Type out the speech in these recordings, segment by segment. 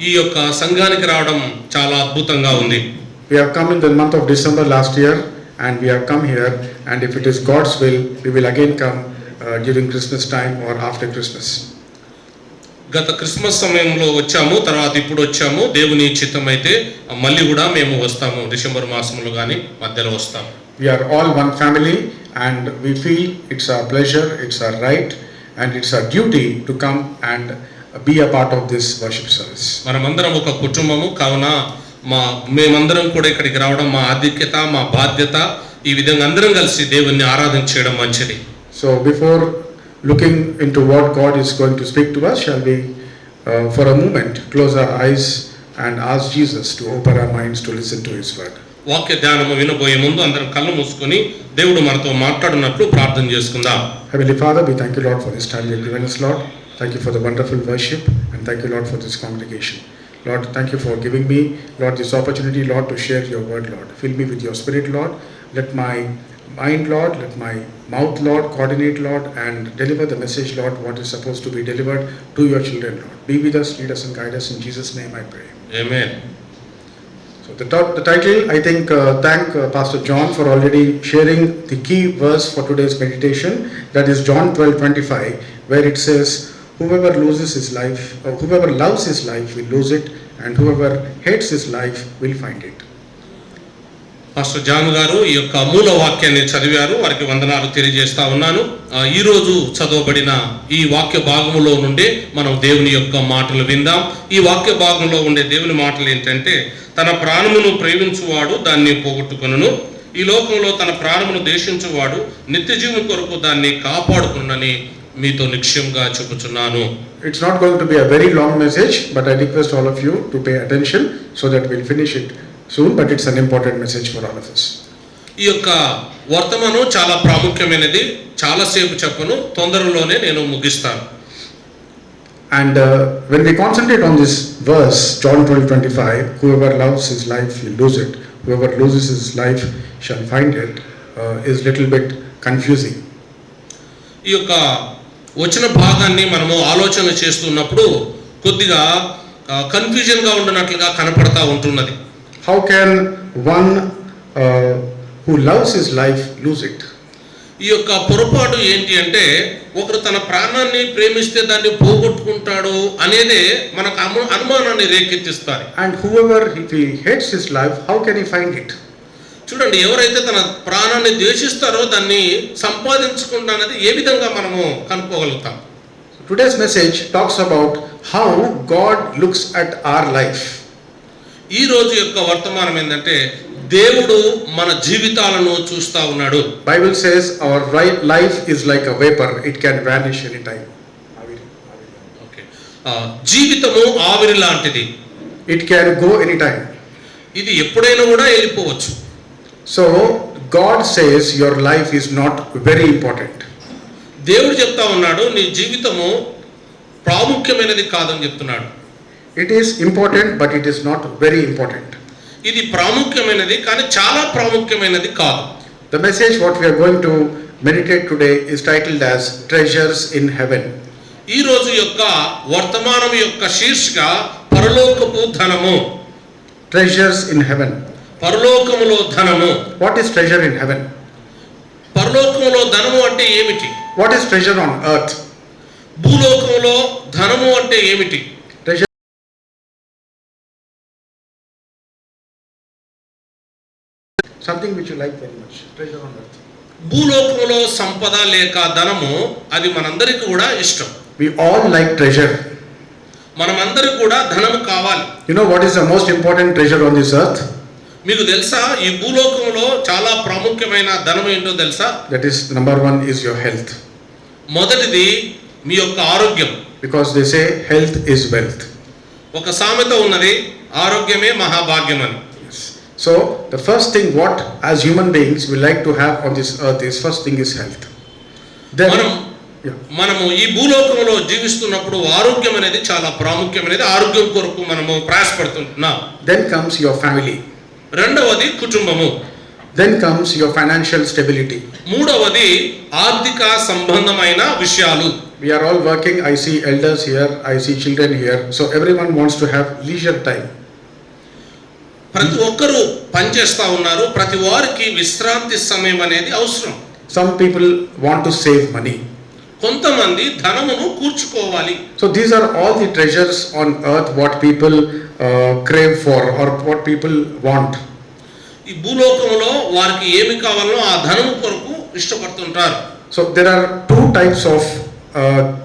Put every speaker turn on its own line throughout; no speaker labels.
ఈ యొక్క సంఘానికి రావడం చాలా అద్భుతంగా ఉంది.
We have come in the month of December last year and we have come here, and if it is God's will, we will again come during Christmas time or after Christmas.
గత Christmas సమయంలో వచ్చాము, తర్వాత ఇప్పుడు వచ్చాము. దేవుని చిత్తం అయితే మళ్ళీ కూడా మేము వస్తాము, డిసెంబర్ మాసంలో కానీ మధ్యలో వస్తాము.
We are all one family and we feel it's our pleasure, it's our right and it's our duty to come and be a part of this worship service.
మనమందరం ఒక కుటుంబము కావున మేమందరం కూడా ఇక్కడికి రావడం మా ఆధిక్యత, మా బాధ్యత. ఈ విధంగా అందరం కలిసి దేవుణ్ణి ఆరాధన చేయడం మంచిది.
So before looking into what God is going to speak to us, shall we for a moment close our eyes and ask Jesus to open our minds to listen to his word.
వాక్య ధ్యానము వినబోయే ముందు అందరం కళ్ళు మూసుకొని దేవుడు మనతో మాట్లాడినట్లు ప్రార్థన చేసుకుందాం.
Heavenly Father, we thank you, Lord, for this time you have given us, Lord. Thank you for the wonderful worship and thank you, Lord, for this congregation. Lord, thank you for giving me, Lord, this opportunity, Lord, to share your word, Lord. Fill me with your spirit, Lord. Let my mind, Lord, let my mouth, Lord, coordinate, Lord, and deliver the message, Lord, what is supposed to be delivered to your children, Lord. Be with us, lead us and guide us. In Jesus' name I pray.
Amen.
So the title, I think, thank Pastor John for already sharing the key verse for today's meditation. That is John 12:25, where it says, whoever loses his life, or whoever loves his life will lose it, and whoever hates his life will find it.
Pastor John గారు ఈ యొక్క మూల వాక్యాన్ని చదివారు, వారికి వందనాలు తెలియజేస్తా ఉన్నాను. ఈ రోజు చదవబడిన ఈ వాక్య భాగములో నుండే మనం దేవుని యొక్క మాటలు విందాం. ఈ వాక్య భాగంలో ఉండే దేవుని మాటలు ఏంటంటే, తన ప్రాణమును ప్రేమించువాడు దాన్ని పోగొట్టుకొనును, ఈ లోకంలో తన ప్రాణమును ద్వేషించువాడు నిత్య జీవం కొరకు దాన్ని కాపాడుకునని మీతో నిశ్చయంగా చెబుతున్నాను.
It's not going to be a very long message, but I request all of you to pay attention so that we'll finish it soon, but it's an important message for all of us.
ఈ యొక్క వర్తమానం చాలా ప్రాముఖ్యమైనది. చాలాసేపు చెప్పను, తొందరలోనే నేను ముగిస్తాను.
And when we concentrate on this verse, John 12:25, whoever loves his life will lose it, whoever loses his life shall find it, is little bit confusing.
ఈ యొక్క వచ్చిన భాగాన్ని మనము ఆలోచన చేస్తున్నప్పుడు కొద్దిగా కన్ఫ్యూజన్గా ఉండినట్లుగా కనపడతా ఉంటున్నది.
How can one who loves his life lose it?
ఈ యొక్క పొరపాటు ఏంటి అంటే, ఒకరు తన ప్రాణాన్ని ప్రేమిస్తే దాన్ని పోగొట్టుకుంటాడు అనేదే మనకు అనుమానాన్ని రేకెత్తిస్తారు.
And whoever, if he hates his life, how can he find it?
చూడండి, ఎవరైతే తన ప్రాణాన్ని ద్వేషిస్తారో దాన్ని సంపాదించుకుంటా అనేది ఏ విధంగా మనము కనుక్కోగలుగుతాం?
Today's message talks about how God looks at our life.
ఈ రోజు యొక్క వర్తమానం ఏంటంటే, దేవుడు మన జీవితాలను చూస్తా ఉన్నాడు.
Bible says our life is like a vapor, it can vanish anytime.
Okay, జీవితము ఆవిరి లాంటిది,
it can go anytime.
ఇది ఎప్పుడైనా కూడా వెళ్ళిపోవచ్చు.
So God says your life is not very important.
దేవుడు చెప్తా ఉన్నాడు, నీ జీవితము ప్రాముఖ్యమైనది కాదని చెప్తున్నాడు.
It is important, but it is not very important.
ఇది ప్రాముఖ్యమైనది కానీ చాలా ప్రాముఖ్యమైనది కాదు.
The message what we are going to meditate today is titled as Treasures in Heaven.
ఈ రోజు యొక్క వర్తమానం యొక్క శీర్షిక పరలోకపు ధనము.
Treasures in Heaven.
పరలోకములో ధనము.
What is treasure in heaven?
పరలోకములో ధనము అంటే ఏమిటి?
What is treasure on earth?
భూలోకములో ధనము అంటే ఏమిటి?
Treasure, something which you like very much. Treasure on earth.
భూలోకములో సంపద లేక ధనము, అది మనందరికీ కూడా ఇష్టం.
We all like treasure.
మనమందరికి కూడా ధనము కావాలి.
You know what is the most important treasure on this earth?
మీకు తెలుసా ఈ భూలోకంలో చాలా ప్రాముఖ్యమైన ధనం ఏంటో తెలుసా?
That is, number one is your health.
మొదటిది మీ యొక్క ఆరోగ్యం.
Because they say health is wealth.
ఒక సామెత ఉన్నది, ఆరోగ్యమే మహాభాగ్యం అని.
So the first thing what as human beings we like to have on this earth is, first thing is health. Then
మనము ఈ భూలోకంలో జీవిస్తున్నప్పుడు ఆరోగ్యం అనేది చాలా ప్రాముఖ్యమైనది. ఆరోగ్యం కొరకు మనము ప్రయాసపడుతున్నాం.
Then comes your family.
రెండవది కుటుంబము.
Then comes your financial stability.
మూడవది ఆర్థిక సంబంధమైన విషయాలు.
We are all working. I see elders here, I see children here. So everyone wants to have leisure time.
ప్రతి ఒక్కరూ పనిచేస్తా ఉన్నారు. ప్రతి వారికి విశ్రాంతి సమయం అనేది అవసరం.
Some people want to save money.
కొంతమంది ధనమును కూర్చుకోవాలి.
So these are all the treasures on earth what people crave for or what people want.
ఈ భూలోకంలో వారికి ఏమి కావాలో ఆ ధనము కొరకు ఇష్టపడుతుంటారు.
So there are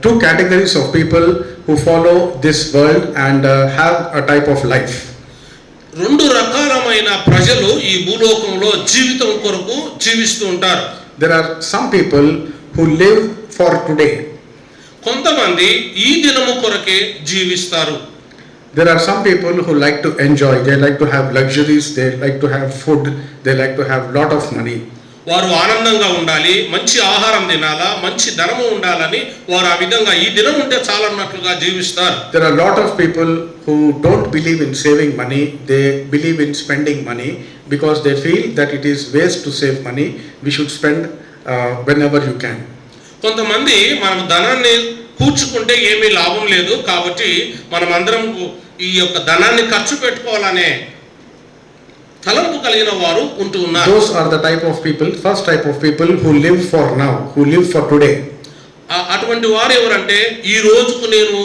two categories of people who follow this world and have a type of life.
రెండు రకాలమైన ప్రజలు ఈ భూలోకంలో జీవితం కొరకు జీవిస్తూ ఉంటారు.
There are some people who live for today.
కొంతమంది ఈ దినము కొరకే జీవిస్తారు.
There are some people who like to enjoy, they like to have luxuries, they like to have food, they like to have lot of money.
వారు ఆనందంగా ఉండాలి, మంచి ఆహారం తినాలా, మంచి ధనము ఉండాలని వారు ఆ విధంగా ఈ దినం ఉంటే చాలన్నట్లుగా జీవిస్తారు.
There are a lot of people who don't believe in saving money, they believe in spending money because they feel that it is waste to save money, we should spend whenever you can.
కొంతమంది మనం ధనాన్ని కూర్చుకుంటే ఏమీ లాభం లేదు కాబట్టి మనం అందరం ఈ యొక్క ధనాన్ని ఖర్చు పెట్టుకోవాలనే తలంపు కలిగిన వారు ఉంటూ ఉన్నారు.
Those are the first type of people who live for now, who live for today.
అటువంటి వారు ఎవరంటే ఈ రోజుకు నేను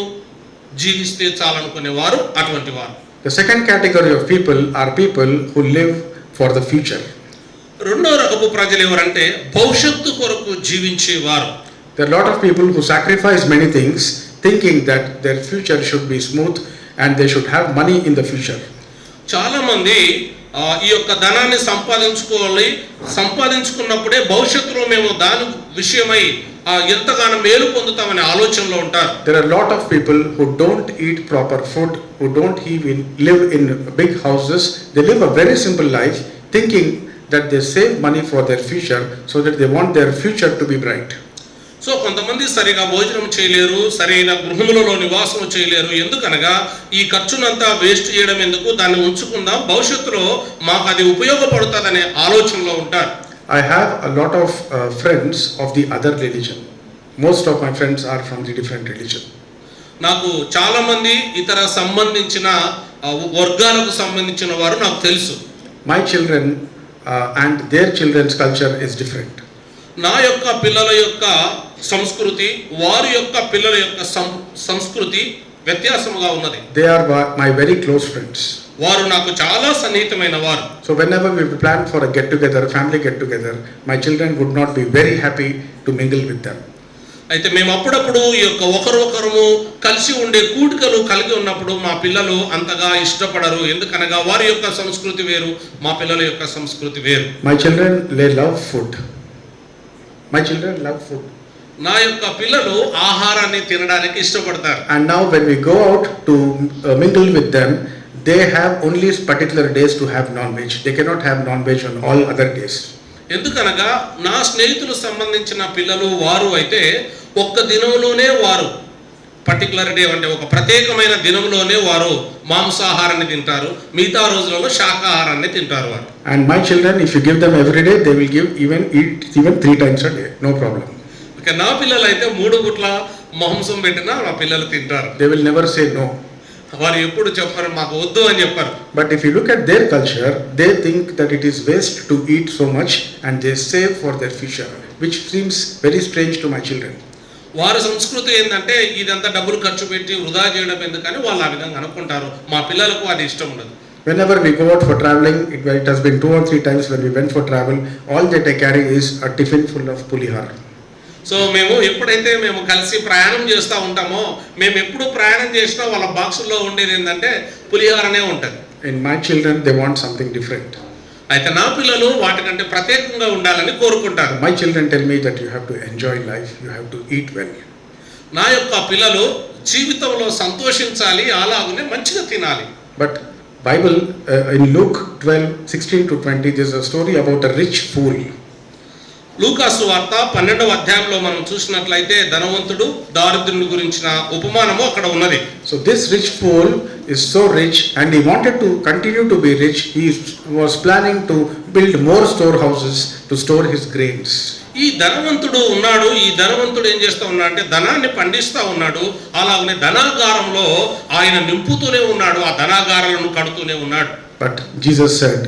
జీవిస్తే చాలనుకునే వారు అటువంటి వారు.
The second category of people are people who live for the future.
రెండో రకపు ప్రజలు ఎవరంటే భవిష్యత్తు కొరకు జీవించేవారు.
There are a lot of people who sacrifice many things thinking that their future should be smooth and they should have money in the future.
చాలా మంది ఈ యొక్క ధనాన్ని సంపాదించుకున్నప్పుడే భవిష్యత్తులో మేము దాని విషయమై ఎంతగానో మేలు పొందుతామనే ఆలోచనలో ఉంటారు.
There are a lot of people who don't eat proper food, who don't even live in big houses. They live a very simple life thinking that they save money for their future so that they want their future to be bright.
So కొంతమంది సరిగా భోజనం చేయలేరు, సరైన గృహములలో నివాసం చేయలేరు. ఎందుకనగా ఈ ఖర్చునంతా waste చేయడం ఎందుకు, దాన్ని ఉంచుకుందాం, భవిష్యత్తులో మాకు అది ఉపయోగపడుతుందనే ఆలోచనలో ఉంటారు.
I have a lot of friends of the other religion. Most of my friends are from the different religion.
నాకు చాలా మంది ఇతర సంబంధించిన వర్గాలకు సంబంధించిన వారు నాకు తెలుసు.
My children and their children's culture is different.
నా యొక్క పిల్లల యొక్క సంస్కృతి వారి యొక్క పిల్లల యొక్క సంస్కృతి వ్యత్యాసముగా ఉన్నది.
They are my very close friends.
వారు నాకు చాలా సన్నిహితమైన వారు.
So whenever we plan for a get together, family get together, my children would not be very happy to mingle with them.
అయితే మేము అప్పుడప్పుడు ఈ యొక్క ఒకరొకరము కలిసి ఉండే కూడికలు కలిగి ఉన్నప్పుడు మా పిల్లలు అంతగా ఇష్టపడరు. ఎందుకనగా వారి యొక్క సంస్కృతి వేరు, మా పిల్లల యొక్క సంస్కృతి వేరు.
My children, they love food. My children love food.
నా యొక్క పిల్లలు ఆహారాన్ని తినడానికి ఇష్టపడతారు.
And now when we go out to mingle with them, they have only particular days to have non-veg. They cannot have non-veg on all other days.
ఎందుకనగా నా స్నేహితులకు సంబంధించిన పిల్లలు వారు అయితే ఒక్క దినంలోనే వారు పర్టికులర్ డే అంటే ఒక ప్రత్యేకమైన దినంలోనే వారు మాంసాహారాన్ని తింటారు, మిగతా రోజులలో శాకాహారాన్ని తింటారు వారు.
And my children, if you give them every day, they will eat even 3 times a day, no problem.
ఇక నా పిల్లలు అయితే 3 గుట్ల మాంసం పెట్టినా నా పిల్లలు తింటారు.
They will never say no.
వారు ఎప్పుడు చెప్పరు మాకు వద్దు అని చెప్పారు.
But if you look at their culture, they think that it is waste to eat so much and they save for their future, which seems very strange to my children.
వారి సంస్కృతి ఏంటంటే ఇదంతా డబ్బులు ఖర్చు పెట్టి వృధా చేయడం ఎందుకని వాళ్ళు ఆ విధంగా అనుకుంటారు. మా పిల్లలకు అది ఇష్టం ఉండదు.
Whenever we go out for traveling, it has been 2 or 3 times when we went for travel, all that I carry is a tiffin full of pulihar.
So మేము ఎప్పుడైతే మేము కలిసి ప్రయాణం చేస్తూ ఉంటామో మేము ఎప్పుడు ప్రయాణం చేసినా వాళ్ళ బాక్సుల్లో ఉండేది ఏంటంటే పులిహారనే ఉంటుంది.
In my children, they want something different.
అయితే నా పిల్లలు వాటికంటే ప్రత్యేకంగా ఉండాలని కోరుకుంటారు.
My children tell me that you have to enjoy life, you have to eat well.
నా యొక్క పిల్లలు జీవితంలో సంతోషించాలి, అలాగనే మంచిగా తినాలి.
But Bible in Luke 12:16 to 20, there is a story about a rich fool.
లూకాసు వార్త 12వ అధ్యాయంలో మనం చూసినట్లయితే ధనవంతుడు దారిద్రుని గురించిన ఉపమానము అక్కడ ఉన్నది.
So this rich fool is so rich and he wanted to continue to be rich. He was planning to build more storehouses to store his grains.
ఈ ఈ ధనవంతుడు ఉన్నాడు. ఈ ధనవంతుడు ఏం చేస్తా ఉన్నాడు అంటే ధనాన్ని పండిస్తా ఉన్నాడు. అలాగనే ధనాగారంలో ఆయన నింపుతూనే ఉన్నాడు, ఆ ధనాగారాలను కడుతూనే ఉన్నాడు.
But Jesus said,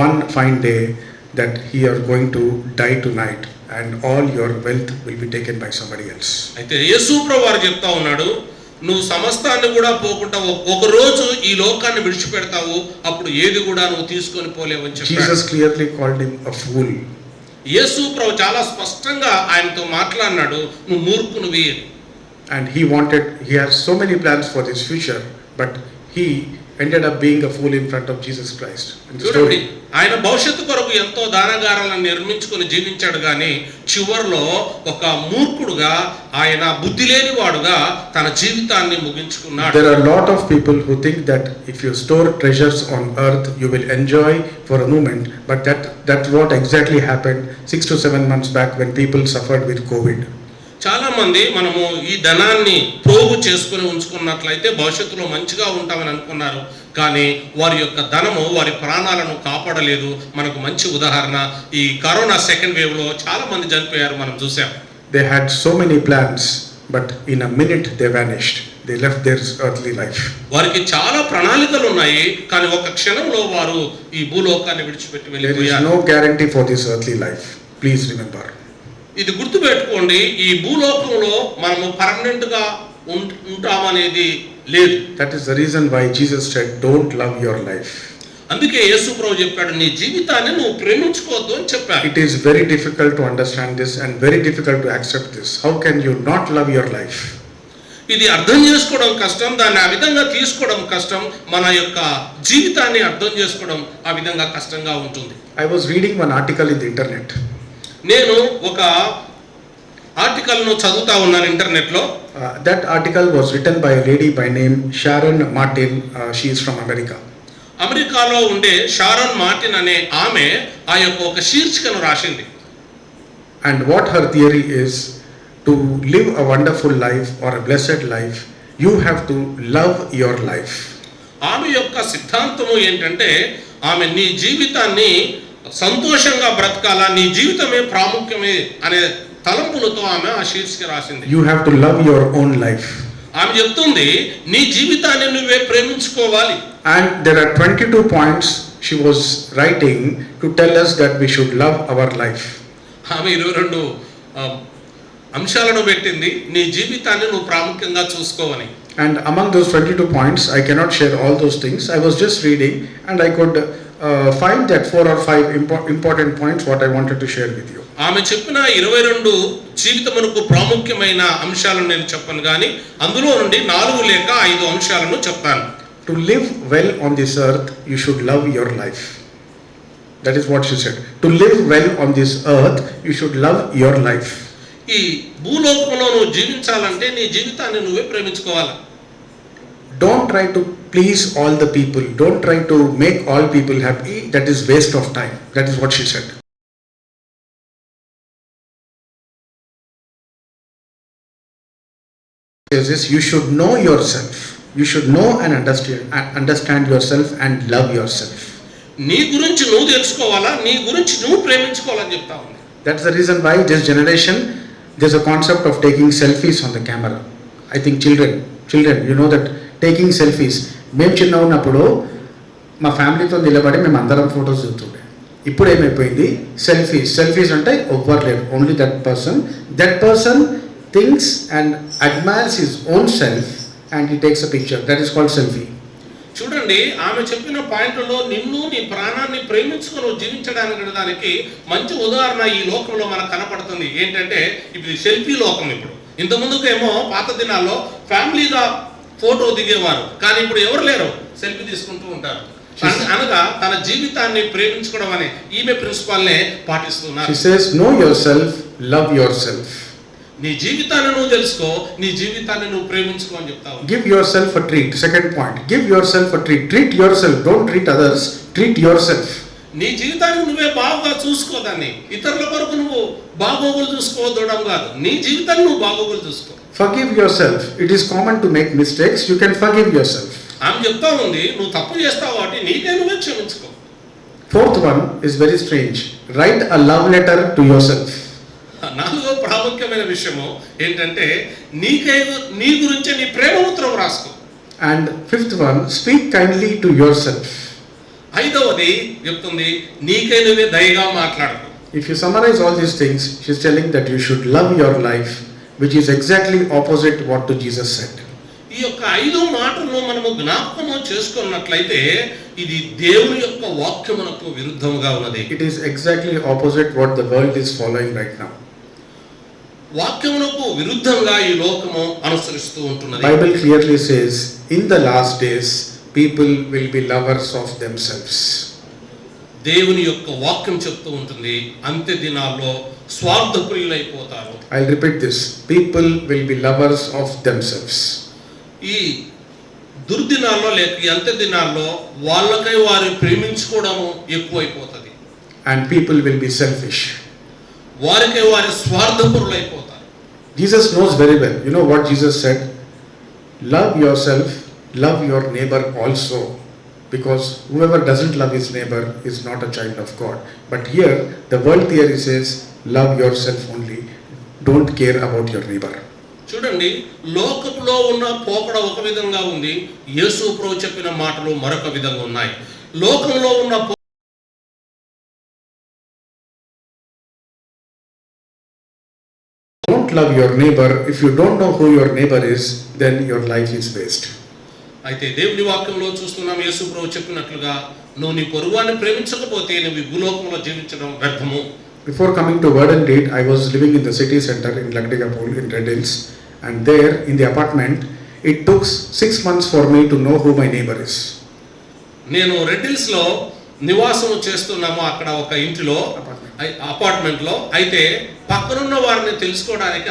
one fine day that you are going to die tonight and all your wealth will be taken by somebody else.
అయితే యేసు ప్రభువు వారు చెప్తా ఉన్నాడు, నువ్వు సమస్తాన్ని కూడా పోకుండా ఒక రోజు ఈ లోకాన్ని విడిచిపెడతావు, అప్పుడు ఏది కూడా నువ్వు తీసుకొని పోలేవని చెప్పాడు.
Jesus clearly called him a fool.
యేసు ప్రభు చాలా స్పష్టంగా ఆయనతో మాట్లాడినాడు, నువ్వు మూర్ఖునివి.
And he has so many plans for his future, but he ended up being a fool in front of Jesus Christ. In the
చూడండి,
story,
ఆయన భవిష్యత్తు కొరకు ఎంతో దానగారాలను నిర్మించుకొని జీవించాడు, కానీ చివరిలో ఒక మూర్ఖుడుగా, ఆయన బుద్ధి లేని వాడుగా తన జీవితాన్ని ముగించుకున్నాడు.
there are a lot of people who think that if you store treasures on earth, you will enjoy for a moment, but that's what exactly happened 6 to 7 months back when people suffered with COVID.
చాలా మంది మనము ఈ ధనాన్ని ప్రోగు చేసుకుని ఉంచుకున్నట్లయితే భవిష్యత్తులో మంచిగా ఉంటామని అనుకున్నారు, కానీ వారి యొక్క ధనము వారి ప్రాణాలను కాపాడలేదు. మనకు మంచి ఉదాహరణ ఈ కరోనా సెకండ్ వేవ్ లో చాలా మంది చనిపోయారు, మనం చూసాం.
They had so many plans, but in a minute they vanished. They left their earthly life.
వారికి చాలా ప్రణాళికలు ఉన్నాయి, కానీ ఒక క్షణంలో వారు ఈ భూలోకాన్ని విడిచిపెట్టి
There is
వెళ్ళిపోయారు.
no guarantee for this earthly life. Please remember.
ఇది గుర్తుపెట్టుకోండి, ఈ భూలోకంలో మనము పర్మనెంట్ గా ఉంటామనేది లేదు.
That is the reason why Jesus said, don't love your life.
అందుకే యేసు ప్రభు చెప్పాడు, నీ జీవితాన్ని నువ్వు ప్రేమించుకోవద్దు అని చెప్పాడు.
It is very difficult to understand this and very difficult to accept this. How can you not love your life?
ఇది అర్థం చేసుకోవడం కష్టం, దాన్ని ఆ విధంగా తీసుకోవడం కష్టం. మన యొక్క జీవితాన్ని అర్థం చేసుకోవడం ఆ విధంగా కష్టంగా ఉంటుంది.
I was reading one article in the internet.
నేను ఒక ఆర్టికల్ను చదువుతా ఉన్నాను ఇంటర్నెట్లో.
That article was written by a lady by name Sharon Martin. She is from America.
అమెరికాలో ఉండే షారోన్ మార్టిన్ అనే ఆమె ఆ యొక్క ఒక శీర్షికను రాసింది.
And what her theory is, to live a wonderful life or a blessed life, you have to love your life.
ఆమె యొక్క సిద్ధాంతము ఏంటంటే, ఆమె నీ జీవితాన్ని సంతోషంగా బ్రతకాలా, నీ జీవితమే ప్రాముఖ్యమే అనే తలంపులతో ఆమె ఆ శీర్షిక రాసింది.
You have to love your own life.
ఆమె చెప్తుంది, నీ జీవితాన్ని నువ్వే ప్రేమించుకోవాలి.
And there are 22 points she was writing to tell us that we should love our life.
ఆమె 22 అంశాలను పెట్టింది, నీ జీవితాన్ని నువ్వు ప్రాముఖ్యంగా చూసుకోవని.
And among those 22 points, I cannot share all those things. I was just reading and I could find that 4 or 5 important points what I wanted to share with you.
ఆమె చెప్పిన 22 జీవితమునకు ప్రాముఖ్యమైన అంశాలను నేను చెప్పను, కానీ అందులో నుండి 4 లేక 5 అంశాలను చెప్తాను.
To live well on this earth, you should love your life. That is what she said. To live well on this earth, you should love your life.
ఈ భూలోకంలో నువ్వు జీవించాలంటే నీ జీవితాన్ని నువ్వే ప్రేమించుకోవాలి.
Don't try to please all the people. Don't try to make all people happy. That is waste of time. That is what she said. You should know yourself. You should know and understand yourself and love yourself.
నీ గురించి నువ్వు తెలుసుకోవాలా, నీ గురించి నువ్వు ప్రేమించుకోవాలని చెప్తా ఉంది.
That's the reason why this generation, there's a concept of taking selfies on the camera. I think children, you know that taking selfies. మేము చిన్న ఉన్నప్పుడు మా ఫ్యామిలీతో నిలబడి మేము అందరం ఫొటోస్ చూస్తుండే. ఇప్పుడు ఏమైపోయింది, సెల్ఫీస్ అంటే ఎవ్వరు లేరు, only that person thinks and admires his own self and he takes a picture. That is called selfie.
చూడండి, ఆమె చెప్పిన పాయింట్లలో నిన్ను నీ ప్రాణాన్ని ప్రేమించుకొని జీవించడానికి దానికి మంచి ఉదాహరణ ఈ లోకంలో మనకు కనపడుతుంది. ఏంటంటే ఇది సెల్ఫీ లోకం. ఇప్పుడు ఇంతకుముందుకు ఏమో పాత దినాల్లో ఫ్యామిలీగా ఫోటో దిగేవారు, కానీ ఇప్పుడు ఎవరు లేరు, సెల్ఫీ తీసుకుంటూ ఉంటారు. అనగా తన జీవితాన్ని ప్రేమించుకోవడం అనే ఈమె ప్రిన్సిపల్నే పాటిస్తున్నారు.
She says, know yourself, love yourself.
నీ జీవితాన్ని నువ్వు తెలుసుకో, నీ జీవితాన్ని నువ్వు ప్రేమించుకో అని చెప్తావు.
Give yourself a treat. Second point, give yourself a treat. Treat yourself. Don't treat others. Treat yourself.
నీ జీవితాన్ని నువ్వే బాగుగా చూసుకోదాన్ని. ఇతరుల వరకు నువ్వు బాగోగులు చూసుకోవడం కాదు, నీ జీవితాన్ని నువ్వు బాగోగులు చూసుకో.
Forgive yourself. It is common to make mistakes. You can forgive yourself.
ఆమె చెప్తా ఉంది, నువ్వు తప్పు చేస్తావు కాబట్టి నీకే నువ్వే క్షమించుకో.
Fourth one is very strange. Write a love letter to yourself.
ప్రాముఖ్యమైన విషయము ఏంటంటే నీ గురించే నీ ప్రేమ ఉత్తరం రాసుకో.
And fifth one, speak kindly to yourself.
ఐదవది చెప్తుంది నీకై నువ్వే దయగా మాట్లాడుకో.
If you summarize all these things, she's telling that you should love your life, which is exactly opposite what to Jesus said.
ఈ యొక్క 5 మాటలను మనము జ్ఞాపకము చేసుకున్నట్లయితే ఇది దేవుని యొక్క వాక్యమునకు విరుద్ధముగా ఉన్నది.
It is exactly opposite what the world is following right now.
వాక్యమునకు విరుద్ధంగా ఈ లోకము అనుసరిస్తూ ఉంటున్నది.
Bible clearly says, in the last days, people will be lovers of themselves.
దేవుని యొక్క వాక్యం చెప్తూ ఉంటుంది అంత్య దినాల్లో స్వార్థప్రియులైపోతారు.
I'll repeat this. People will be lovers of themselves.
ఈ దుర్దినాల్లో లేక ఈ అంత్య దినాల్లో వాళ్ళకై వారు ప్రేమించుకోవడము ఎక్కువైపోతుంది.
And people will be selfish.
వారికై వారి స్వార్థపరులైపోతారు.
Jesus knows very well. You know what Jesus said? Love yourself, love your neighbor also. Because whoever doesn't love his neighbor is not a child of God. But here, the world theory says, love yourself only. Don't care about your neighbor.
చూడండి, లోకములో ఉన్న పోకడ ఒక విధంగా ఉంది, యేసు ప్రభువు చెప్పిన మాటలు మరొక విధంగా ఉన్నాయి. లోకంలో ఉన్న
Don't love your neighbor. If you don't know who your neighbor is, then your life is waste.
అయితే దేవుని వాక్యంలో చూస్తున్నాం యేసు ప్రభువు చెప్పినట్లుగా నువ్వు నీ పొరుగువాన్ని ప్రేమించకపోతే నువ్వు ఈ భూలోకంలో జీవించడం వ్యర్థము.
Before coming to Word and Deed, I was living in the city center in Lagdigapur in Red Hills, and there in the apartment, it took 6 months for me to know who my neighbor is.
నేను red hills లో నివాసం చేస్తున్నాము, అక్కడ ఒక ఇంటిలో apartment లో. అయితే పక్కనున్న వారిని తెలుసుకోవడానికి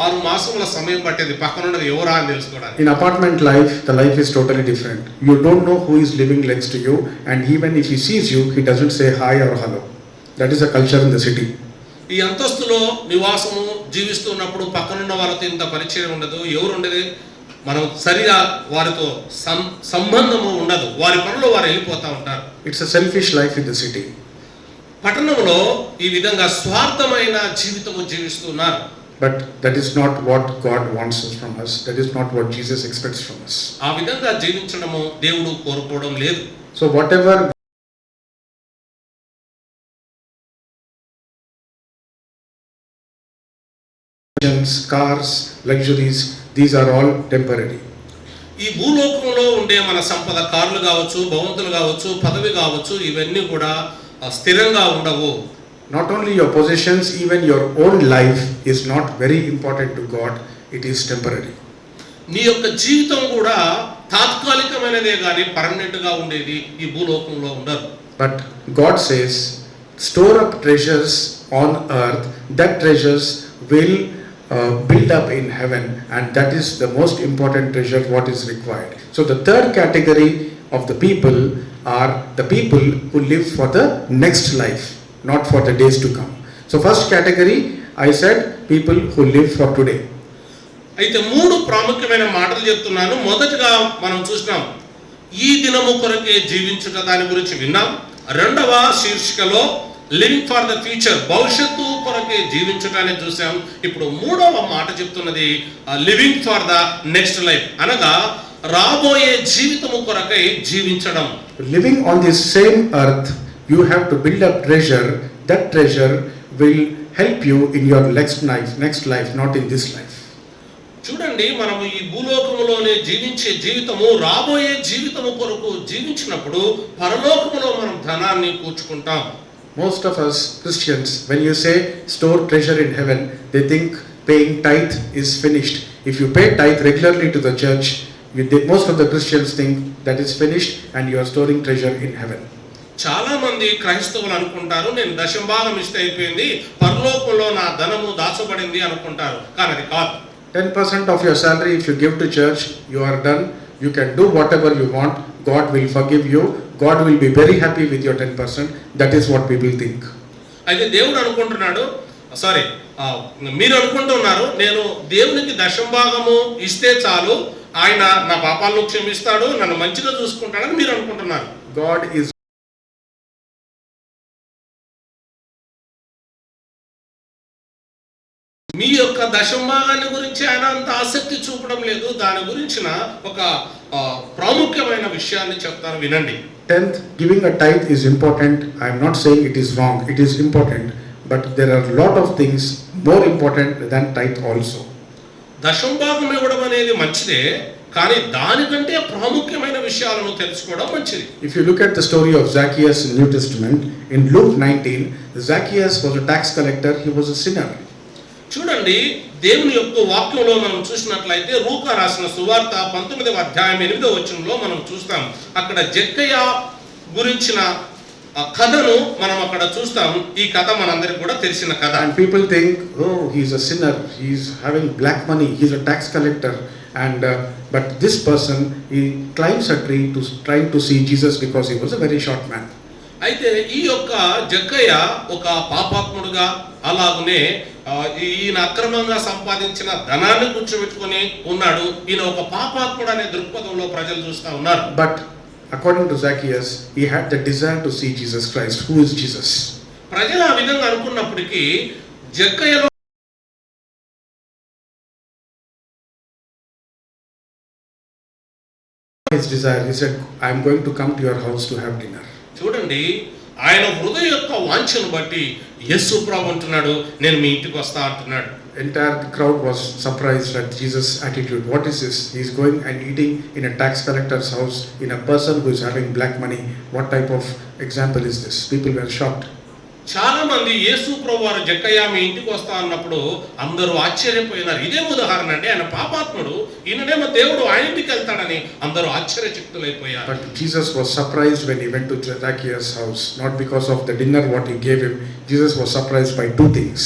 6 మాసముల సమయం పట్టేది, పక్కనున్నది ఎవరా అని తెలుసుకోవడానికి.
In apartment life, the life is totally different. You don't know who is living next to you, and even if he sees you, he doesn't say hi or hello. That is a culture in the city.
ఈ అంతస్తులో నివాసము జీవిస్తున్నప్పుడు పక్కనున్న వారితో ఇంత పరిచయం ఉండదు, ఎవరు ఉండేది, మనం సరిగా వారితో సంబంధము ఉండదు, వారి పనులు వారు వెళ్ళిపోతూ ఉంటారు.
It's a selfish life in the city.
పట్టణంలో ఈ విధంగా స్వార్థమైన జీవితము జీవిస్తున్నారు.
But that is not what God wants from us. That is not what Jesus expects from us.
ఆ విధంగా జీవించడము దేవుడు కోరుకోవడం లేదు.
So whatever cars, luxuries, these are all temporary.
ఈ భూలోకంలో ఉండే మన సంపద, కార్లు కావచ్చు, భవంతులు కావచ్చు, పదవి కావచ్చు, ఇవన్నీ కూడా స్థిరంగా ఉండవు.
Not only your possessions, even your own life is not very important to God. It is temporary.
నీ యొక్క జీవితం కూడా తాత్కాలికమైనదే కానీ పర్మనెంట్ గా ఉండేది ఈ భూలోకంలో ఉండదు.
But God says, store up treasures on earth. That treasures will build up in heaven, and that is the most important treasure what is required. So the third category of the people are the people who live for the next life, not for the days to come. So first category, I said, people who live for today.
అయితే 3 ప్రాముఖ్యమైన మాటలు చెప్తున్నాను. మొదటగా మనం చూసినాం ఈ దినము కొరకే జీవించుట, దాని గురించి విన్నాం. రెండవ శీర్షికలో లివింగ్ ఫర్ ద ఫ్యూచర్, భవిష్యత్తు కొరకే జీవించటాన్ని చూసాం. ఇప్పుడు 3వ మాట చెప్తున్నది living for the next life, అనగా రాబోయే జీవితము కొరకై జీవించడం.
Living on this same earth, you have to build up treasure. That treasure will help you in your next life, not in this life.
చూడండి, మనము ఈ భూలోకములోనే జీవించే జీవితము రాబోయే జీవితము కొరకు జీవించినప్పుడు పరలోకములో మనం ధనాన్ని కూర్చుకుంటాం.
Most of us Christians, when you say store treasure in heaven, they think paying tithe is finished. If you pay tithe regularly to the church, most of the Christians think that is finished and you are storing treasure in heaven.
చాలా మంది క్రైస్తవులు అనుకుంటారు నేను దశంభాగం ఇస్తే అయిపోయింది, పరలోకంలో నా ధనము దాచబడింది అనుకుంటారు. కానీ అది కాదు.
10% of your salary if you give to church, you are done. You can do whatever you want. God will forgive you. God will be very happy with your 10%. That is what people think.
అయితే దేవుడు అనుకుంటున్నాడు, మీరు అనుకుంటున్నారు నేను దేవునికి దశంభాగము ఇస్తే చాలు, ఆయన నా పాపాలను క్షమిస్తాడు, నన్ను మంచిగా చూసుకుంటాడని మీరు అనుకుంటున్నారు.
God is
మీ యొక్క దశంభాగాన్ని గురించి ఆయన అంత ఆసక్తి చూపడం లేదు. దాని గురించిన ఒక ప్రాముఖ్యమైన విషయాన్ని చెప్తాను, వినండి.
10th, giving a tithe is important. I am not saying it is wrong. It is important. But there are a lot of things more important than tithe also.
దశంభాగం ఇవ్వడం అనేది మంచిదే, కానీ దానికంటే ప్రాముఖ్యమైన విషయాలను తెలుసుకోవడం మంచిది.
If you look at the story of Zacchaeus in New Testament, in Luke 19, Zacchaeus was a tax collector. He was a sinner.
చూడండి, దేవుని యొక్క వాక్యంలో మనం చూసినట్లయితే లూకా రాసిన సువార్త 19వ అధ్యాయం 8వ వచనంలో మనం చూస్తాం. అక్కడ జక్కయ్య గురించిన కథను మనం అక్కడ చూస్తాం. ఈ కథ మనందరికీ కూడా తెలిసిన కథ.
And people think, oh, he is a sinner. He is having black money. He is a tax collector. And but this person, he climbs a tree to trying to see Jesus because he was a very short man.
అయితే ఈ యొక్క జక్కయ్య ఒక పాపాత్ముడుగా, అలాగనే ఈయన అక్రమంగా సంపాదించిన ధనాన్ని కూర్చోబెట్టుకొని ఉన్నాడు. ఈయన ఒక పాపాత్ముడు అనే దృక్పథంలో ప్రజలు చూస్తా ఉన్నారు.
But according to Zacchaeus, he had the desire to see Jesus Christ. Who is Jesus?
ప్రజలు ఆ విధంగా అనుకున్నప్పటికీ జక్కయ్యలో
his desire, he said, I am going to come to your house to have dinner.
చూడండి, ఆయన హృదయ యొక్క వాంఛను బట్టి యేసు ప్రభు అంటున్నాడు, నేను మీ ఇంటికి వస్తా అంటున్నాడు.
Entire crowd was surprised at Jesus' attitude. What is this? He is going and eating in a tax collector's house, in a person who is having black money. What type of example is this? People were shocked.
చాలా మంది యేసు ప్రభు వారు జక్కయ్య మీ ఇంటికి వస్తా అన్నప్పుడు అందరూ ఆశ్చర్యపోయినారు. ఇదే ఉదాహరణ అండి, ఆయన పాపాత్ముడు, ఈయననేమో దేవుడు ఆయన ఇంటికి వెళ్తాడని అందరూ ఆశ్చర్యచకితులైపోయారు.
But Jesus was surprised when he went to Zacchaeus' house, not because of the dinner what he gave him. Jesus was surprised by two things.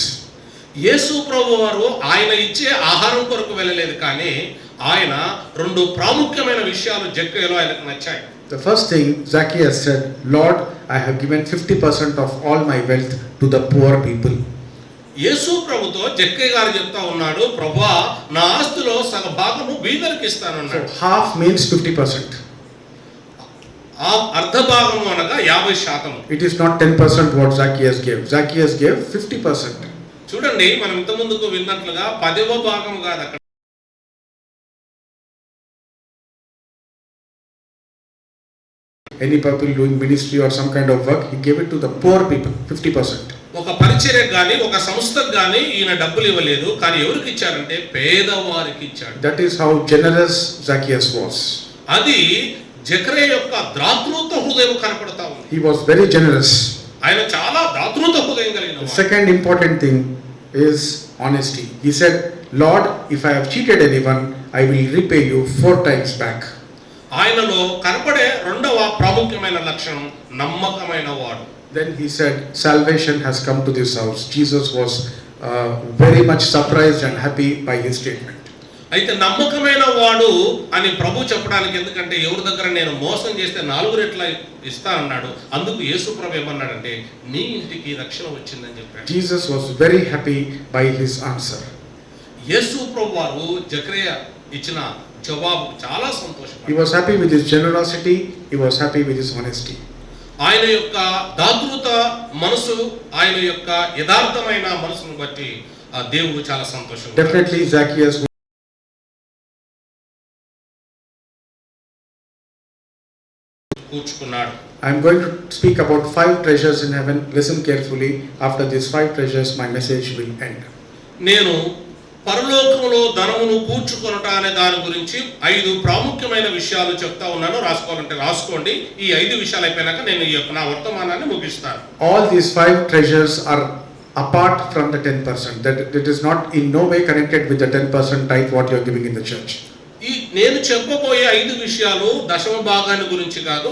యేసు ప్రభు వారు ఆయన ఇచ్చే ఆహారం కొరకు వెళ్ళలేదు, కానీ ఆయన రెండు ప్రాముఖ్యమైన విషయాలు జక్కయ్యలో ఆయనకు నచ్చాయి.
The first thing, Zacchaeus said, Lord, I have given 50% of all my wealth to the poor people.
యేసు ప్రభుతో జక్కయ్య గారు చెప్తా ఉన్నాడు, ప్రభువా నా ఆస్తిలో సగ భాగము బీదలకు ఇస్తానన్నాడు.
So half means 50%.
ఆ అర్ధ భాగము అనగా 50%.
It is not 10% what Zacchaeus gave. Zacchaeus gave 50%.
చూడండి, మనం ఇంత ముందుకు విన్నట్లుగా 10వ భాగం కాదు. అక్కడ
Any people doing ministry or some kind of work, he gave it to the poor people, 50%.
ఒక పరిచర్యకు గాని ఒక సంస్థకు గాని ఈయన డబ్బులు ఇవ్వలేదు, కానీ ఎవరికి ఇచ్చారంటే పేదవారికి ఇచ్చాడు.
That is how generous Zacchaeus was.
అది జక్కయ్య యొక్క దాతృత్వ హృదయం కనపడతా ఉంది.
He was very generous.
ఆయన చాలా దాతృత్వ హృదయం కలిగిన
The second important thing is honesty. He said, Lord, if I have cheated anyone, I will repay you 4 times back.
ఆయనలో కనపడే రెండవ ప్రాముఖ్యమైన లక్షణం నమ్మకమైన వాడు.
Then he said, salvation has come to this house. Jesus was very much surprised and happy by his statement.
అయితే నమ్మకమైన వాడు అని ప్రభు చెప్పడానికి, ఎందుకంటే ఎవరి దగ్గర నేను మోసం చేస్తే 4 రెట్ల ఇస్తానన్నాడు. అందుకు యేసు ప్రభు ఏమన్నాడంటే, నీ ఇంటికి రక్షణ వచ్చిందని చెప్పాడు.
Jesus was very happy by his answer.
యేసు ప్రభు వారు జక్కయ్య ఇచ్చిన జవాబు చాలా సంతోషం.
He was happy with his generosity. He was happy with his honesty.
ఆయన యొక్క దాతృత మనసు, ఆయన యొక్క యథార్థమైన మనసును బట్టి దేవుడు చాలా సంతోషం.
Definitely Zacchaeus
కూర్చుకున్నాడు.
I am going to speak about 5 treasures in heaven. Listen carefully. After these 5 treasures, my message will end.
నేను పరలోకములో ధనమును కూర్చుకొనుట అనే దాని గురించి 5 ప్రాముఖ్యమైన విషయాలు చెప్తా ఉన్నాను. రాసుకోవాలంటే రాసుకోండి. ఈ 5 విషయాలు అయిపోయినాక నేను ఈ యొక్క నా వర్తమానాన్ని ముగిస్తాను.
All these 5 treasures are apart from the 10%. That it is not in no way connected with the 10% tithe what you are giving in the church.
ఈ నేను చెప్పబోయే 5 విషయాలు దశమ భాగాన్ని గురించి కాదు,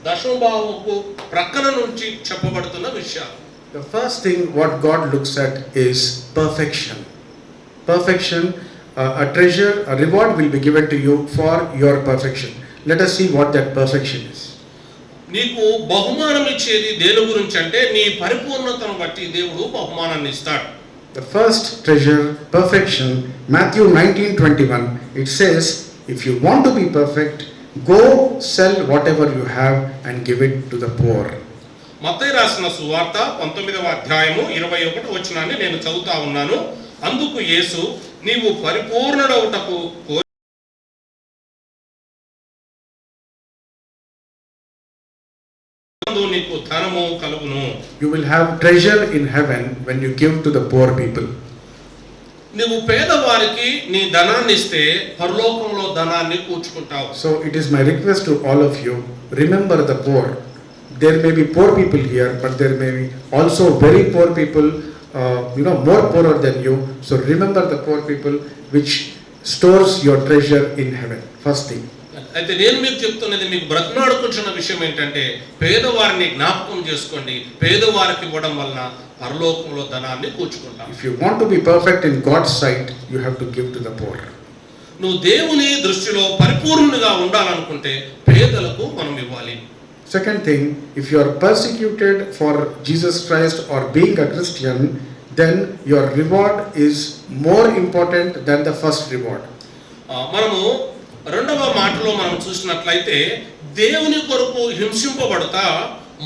దశమ భాగముకు ప్రక్కన నుంచి చెప్పబడుతున్న విషయాలు.
The first thing what God looks at is perfection. Perfection, a treasure, a reward will be given to you for your perfection. Let us see what that perfection is.
నీకు బహుమానం ఇచ్చేది దేని గురించి అంటే నీ పరిపూర్ణతను బట్టి దేవుడు బహుమానాన్ని ఇస్తాడు.
The first treasure, perfection, Matthew 19:21, it says, if you want to be perfect, go sell whatever you have and give it to the poor.
మత్తయి రాసిన సువార్త 19వ అధ్యాయము 21వ వచనాన్ని నేను చదువుతా ఉన్నాను. అందుకు యేసు, నీవు పరిపూర్ణుడవుటకు నీకు ధనము కలుగును.
You will have treasure in heaven when you give to the poor people.
నువ్వు పేదవారికి నీ ధనాన్ని ఇస్తే పరలోకంలో ధనాన్ని కూర్చుకుంటావు.
So it is my request to all of you, remember the poor. There may be poor people here, but there may be also very poor people, more poorer than you. So remember the poor people, which stores your treasure in heaven. First thing.
అయితే నేను మీకు చెప్తున్నది, మీకు బ్రతిమాడుకుంటున్న విషయం ఏంటంటే, పేదవారిని జ్ఞాపకం చేసుకోండి. పేదవారికి ఇవ్వడం వలన పరలోకంలో ధనాన్ని కూర్చుకుంటాం.
If you want to be perfect in God's sight, you have to give to the poor.
నువ్వు దేవుని దృష్టిలో పరిపూర్ణునిగా ఉండాలనుకుంటే పేదలకు మనం ఇవ్వాలి.
Second thing, if you are persecuted for Jesus Christ or being a Christian, then your reward is more important than the first reward.
మనము రెండవ మాటలో మనం చూసినట్లయితే, దేవుని కొరకు హింసింపబడతా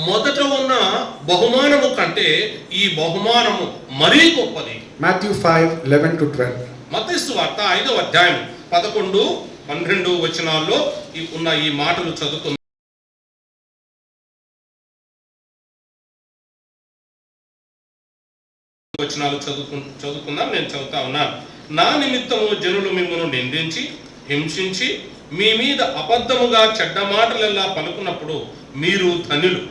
మొదట ఉన్న బహుమానము కంటే ఈ బహుమానము మరీ గొప్పది.
Matthew 5:11-12.
మత్తయి సువార్త 5వ అధ్యాయం 11, 12 వచనాల్లో ఉన్న ఈ మాటలు చదువుకుందాం. వచనాలు చదువుకుందాం. నేను చదువుతా ఉన్నాను. నా నిమిత్తము జనులు మిమ్మల్ని నిందించి హింసించి మీ మీద అబద్ధముగా చెడ్డ మాటలెల్లా పలుకున్నప్పుడు మీరు ధన్యులు.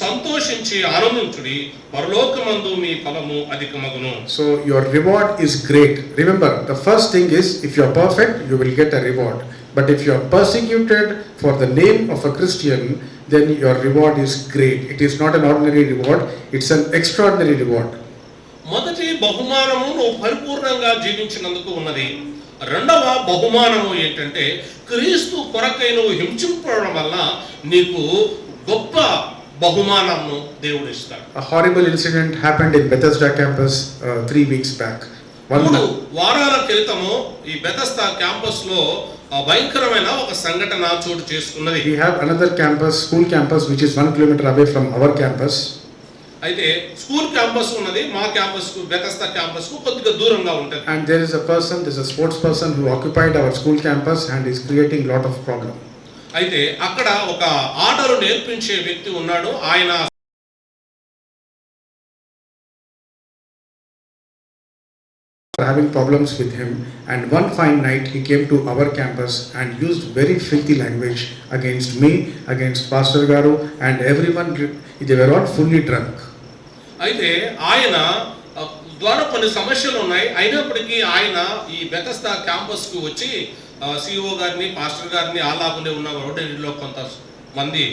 సంతోషించి ఆనందించుడి, పరలోకమందు మీ ఫలము అధికమగును.
So your reward is great. Remember, the first thing is, if you are perfect, you will get a reward. But if you are persecuted for the name of a Christian, then your reward is great. It is not an ordinary reward, it's an extraordinary reward.
మొదటి బహుమానము నువ్వు పరిపూర్ణంగా జీవించినందుకు ఉన్నది. రెండవ బహుమానము ఏంటంటే, క్రీస్తు కొరకై నువ్వు హింసింపడం వల్ల నీకు గొప్ప బహుమానమును దేవుడు ఇస్తాడు.
A horrible incident happened in Bethesda campus 3 weeks back.
3 వారాల క్రితము ఈ బెతెస్దా క్యాంపస్ లో భయంకరమైన ఒక సంఘటన చోటు చేసుకున్నది.
We have another campus, school campus, which is 1 kilometer away from our campus.
అయితే స్కూల్ క్యాంపస్ ఉన్నది, మా క్యాంపస్ కు బెతెస్దా క్యాంపస్ కు కొద్దిగా దూరంగా ఉంటుంది.
And there is a sports person who occupied our school campus and is creating lot of problem.
అయితే అక్కడ ఒక ఆటలు నేర్పించే వ్యక్తి ఉన్నాడు. ఆయన
having problems with him, and one fine night he came to our campus and used very filthy language against me, against Pastor Garu, and everyone. They were all fully drunk.
అయితే ఆయన ద్వారా కొన్ని సమస్యలు ఉన్నాయి. అయినప్పటికీ ఆయన ఈ బెతెస్దా క్యాంపస్ కు వచ్చి సిఇఓ గారిని, పాస్టర్ గారిని, అలాగునే ఉన్న రోడ్డులో కొంత మంది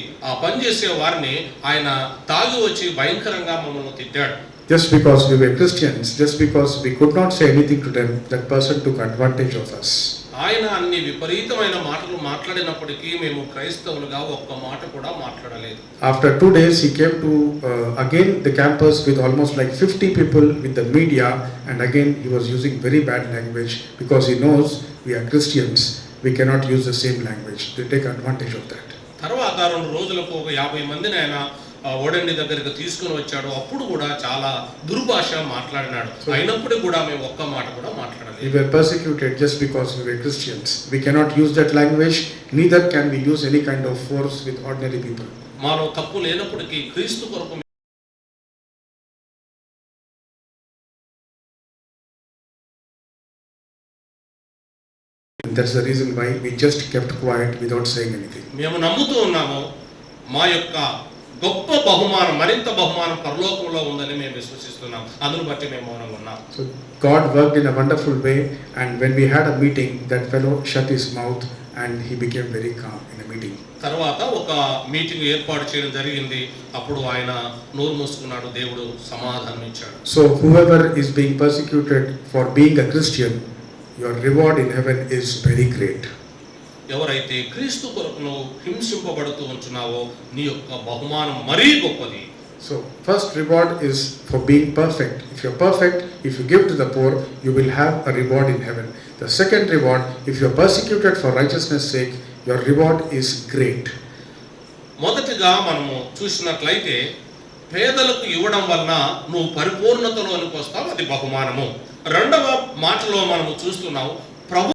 పనిచేసే వారిని ఆయన తాగి వచ్చి భయంకరంగా మమ్మల్ని తిట్టాడు.
Just because we were Christians, just because we could not say anything to them, that person took advantage of us.
ఆయన అన్ని విపరీతమైన మాటలు మాట్లాడినప్పటికీ మేము క్రైస్తవులుగా ఒక్క మాట కూడా మాట్లాడలేదు.
After 2 days he came to again the campus with almost like 50 people with the media, and again he was using very bad language because he knows we are Christians, we cannot use the same language. They take advantage of that.
తర్వాత 2 రోజులకు ఒక 50 మందిని ఆయన ఓడండి దగ్గరికి తీసుకుని వచ్చాడు. అప్పుడు కూడా చాలా దుర్భాష మాట్లాడినాడు. అయినప్పుడు కూడా మేము ఒక్క మాట కూడా మాట్లాడలేదు.
We were persecuted just because we were Christians. We cannot use that language, neither can we use any kind of force with ordinary people.
మాలో తప్పు లేనప్పటికీ క్రీస్తు కొరకు
That's the reason why we just kept quiet without saying anything.
మేము నమ్ముతూ ఉన్నాము, మా యొక్క గొప్ప బహుమానం, మరింత బహుమానం పరలోకంలో ఉందని మేము విశ్వసిస్తున్నాం. అందును బట్టి మేము మౌనంగా ఉన్నాం.
So God worked in a wonderful way, and when we had a meeting, that fellow shut his mouth and he became very calm in a meeting.
తర్వాత ఒక మీటింగ్ ఏర్పాటు చేయడం జరిగింది. అప్పుడు ఆయన నోరు మూసుకున్నాడు. దేవుడు సమాధానం ఇచ్చాడు.
So whoever is being persecuted for being a Christian, your reward in heaven is very great.
ఎవరైతే క్రీస్తు కొరకు హింసింపబడుతూ ఉంటున్నావో నీ యొక్క బహుమానం మరీ గొప్పది.
So first reward is for being perfect. If you're perfect, if you give to the poor, you will have a reward in heaven. The second reward, if you're persecuted for righteousness' sake, your reward is great.
మొదటిగా మనము చూసినట్లయితే పేదలకు ఇవ్వడం వలన నువ్వు పరిపూర్ణతలోనికి వస్తావు, అది బహుమానము. రెండవ మాటలో మనము చూస్తున్నాము, ప్రభు